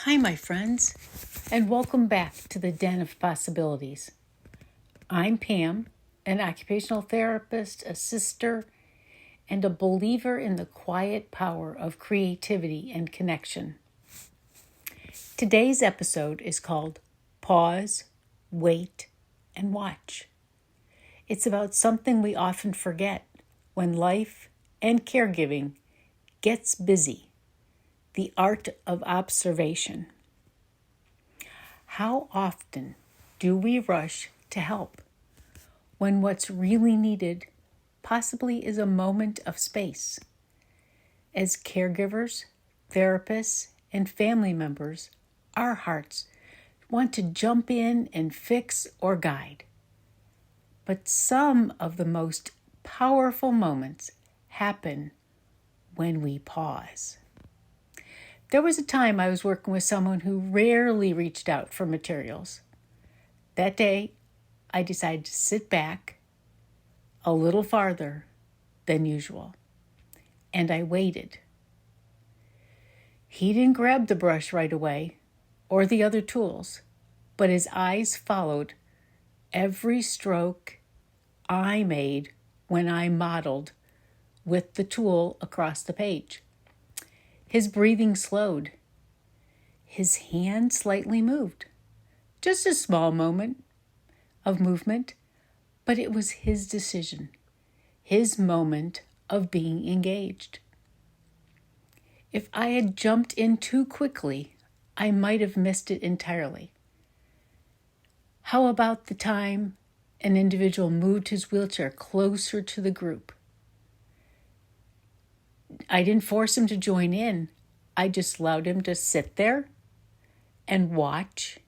Hi, my friends, and welcome back to the Den of Possibilities. I'm Pam, an occupational therapist, a sister, and a believer in the quiet power of creativity and connection. Today's episode is called Pause, Wait, and Watch. It's about something we often forget when life and caregiving gets busy. The art of observation. How often do we rush to help when what's really needed possibly is a moment of space? As caregivers, therapists, and family members, our hearts want to jump in and fix or guide. But some of the most powerful moments happen when we pause. There was a time I was working with someone who rarely reached out for materials. That day, I decided to sit back a little farther than usual, and I waited. He didn't grab the brush right away or the other tools, but his eyes followed every stroke I made when I modeled with the tool across the page. His breathing slowed. His hand slightly moved. Just a small moment of movement, but it was his decision, his moment of being engaged. If I had jumped in too quickly, I might have missed it entirely. How about the time an individual moved his wheelchair closer to the group? I didn't force him to join in. I just allowed him to sit there and watch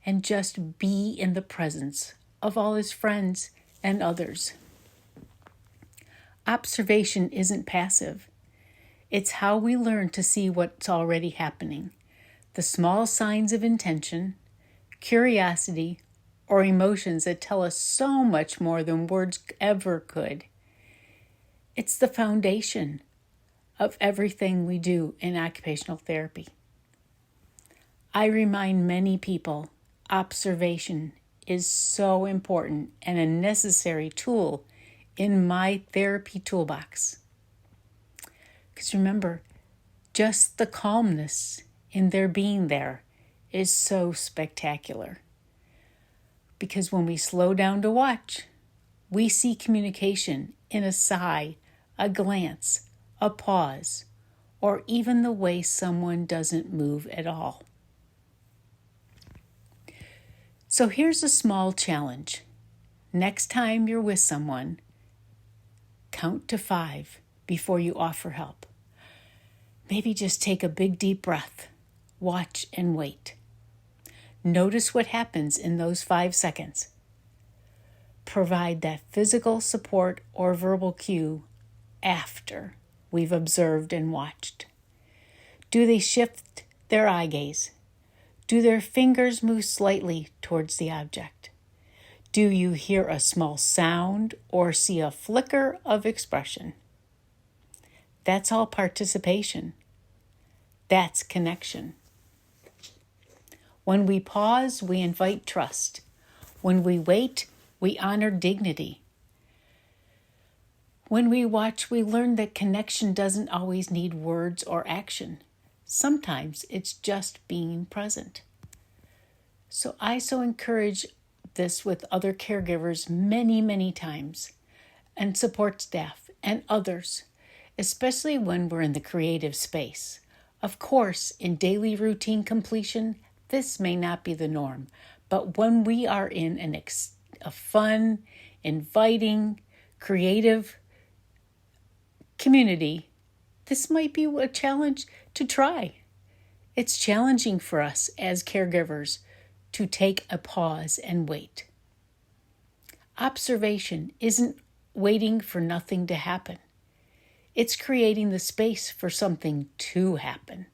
and just be in the presence of all his friends and others. Observation isn't passive. It's how we learn to see what's already happening. The small signs of intention, curiosity, or emotions that tell us so much more than words ever could. It's the foundation of everything we do in occupational therapy. I remind many people observation is so important and a necessary tool in my therapy toolbox. Because remember, just the calmness in their being there is so spectacular. Because when we slow down to watch, we see communication in a sigh, a glance, a pause, or even the way someone doesn't move at all. So here's a small challenge. Next time you're with someone, count to 5 before you offer help. Maybe just take a big deep breath, watch and wait. Notice what happens in those 5 seconds. Provide that physical support or verbal cue after we've observed and watched. Do they shift their eye gaze? Do their fingers move slightly towards the object? Do you hear a small sound or see a flicker of expression? That's all participation. That's connection. When we pause, we invite trust. When we wait, we honor dignity. When we watch, we learn that connection doesn't always need words or action. Sometimes it's just being present. So I encourage this with other caregivers many, many times, and support staff and others, especially when we're in the creative space. Of course, in daily routine completion, this may not be the norm, but when we are in a fun, inviting, creative community, this might be a challenge to try. It's challenging for us as caregivers to take a pause and wait. Observation isn't waiting for nothing to happen. It's creating the space for something to happen.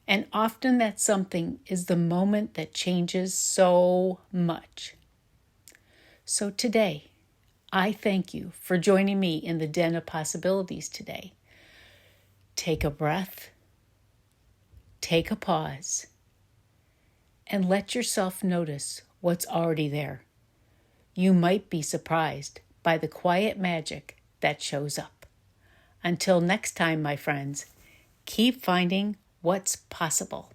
And often that something is the moment that changes so much. So today, I thank you for joining me in the Den of Possibilities today. Take a breath. take a pause and let yourself notice what's already there. You might be surprised by the quiet magic that shows up. Until next time, my friends, keep finding what's possible.